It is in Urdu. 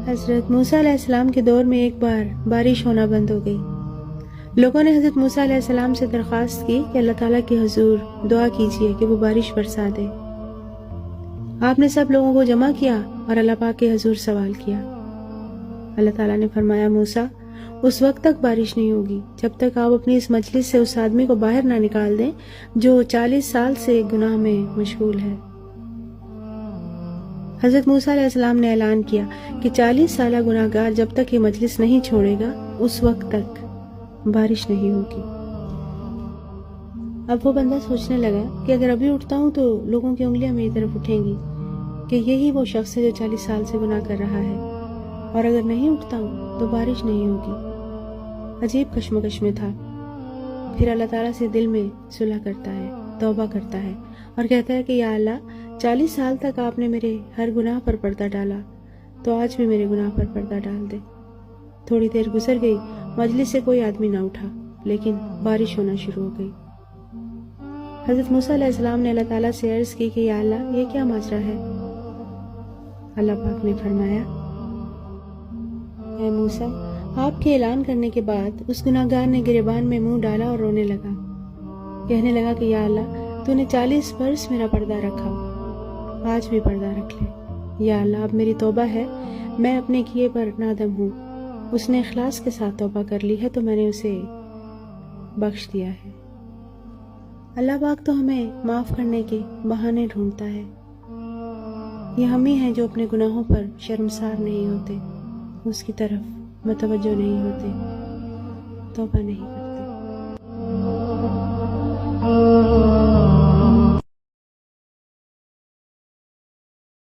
حضرت موسیٰ علیہ السلام کے دور میں ایک بار بارش ہونا بند ہو گئی۔ لوگوں نے حضرت موسیٰ علیہ السلام سے درخواست کی کہ اللہ تعالیٰ کے حضور دعا کیجیے کہ وہ بارش برسا دے۔ آپ نے سب لوگوں کو جمع کیا اور اللہ پاک کے حضور سوال کیا۔ اللہ تعالیٰ نے فرمایا، موسیٰ اس وقت تک بارش نہیں ہوگی جب تک آپ اپنی اس مجلس سے اس آدمی کو باہر نہ نکال دیں جو 40 سال سے گناہ میں مشغول ہے۔ حضرت موسیٰ علیہ السلام نے اعلان کیا کہ 40 سالہ گناہ گار جب تک یہ مجلس نہیں چھوڑے گا اس وقت تک بارش نہیں ہوگی۔ اب وہ بندہ سوچنے لگا کہ اگر ابھی اٹھتا ہوں تو لوگوں کی انگلیاں میری طرف اٹھیں گی کہ یہی وہ شخص ہے جو 40 سال سے گناہ کر رہا ہے، اور اگر نہیں اٹھتا ہوں تو بارش نہیں ہوگی۔ عجیب کشمکش میں تھا۔ پھر اللہ تعالیٰ سے دل میں صلح کرتا ہے، توبہ کرتا ہے اور کہتا ہے کہ یا اللہ، 40 سال تک آپ نے میرے ہر گناہ پر پردہ ڈالا، تو آج بھی میرے گناہ پر پردہ ڈال دے۔ تھوڑی دیر گزر گئی، مجلس سے کوئی آدمی نہ اٹھا، لیکن بارش ہونا شروع ہو گئی۔ حضرت موسیٰ علیہ السلام نے اللہ تعالیٰ سے عرض کی کہ یا اللہ، یہ کیا ماجرا ہے؟ اللہ پاک نے فرمایا، اے موسیٰ، آپ کے اعلان کرنے کے بعد اس گناہ گار نے گریبان میں منہ ڈالا اور رونے لگا، کہنے لگا کہ یا اللہ، تو نے 40 برس میرا پردہ رکھا، آج بھی پردہ رکھ لے۔ یا اللہ، اب میری توبہ ہے، میں اپنے کیے پر نادم ہوں۔ اس نے اخلاص کے ساتھ توبہ کر لی ہے تو میں نے اسے بخش دیا ہے۔ اللہ پاک تو ہمیں معاف کرنے کے بہانے ڈھونڈتا ہے۔ یہ ہم ہی ہیں جو اپنے گناہوں پر شرمسار نہیں ہوتے، اس کی طرف متوجہ نہیں ہوتے، توبہ نہیں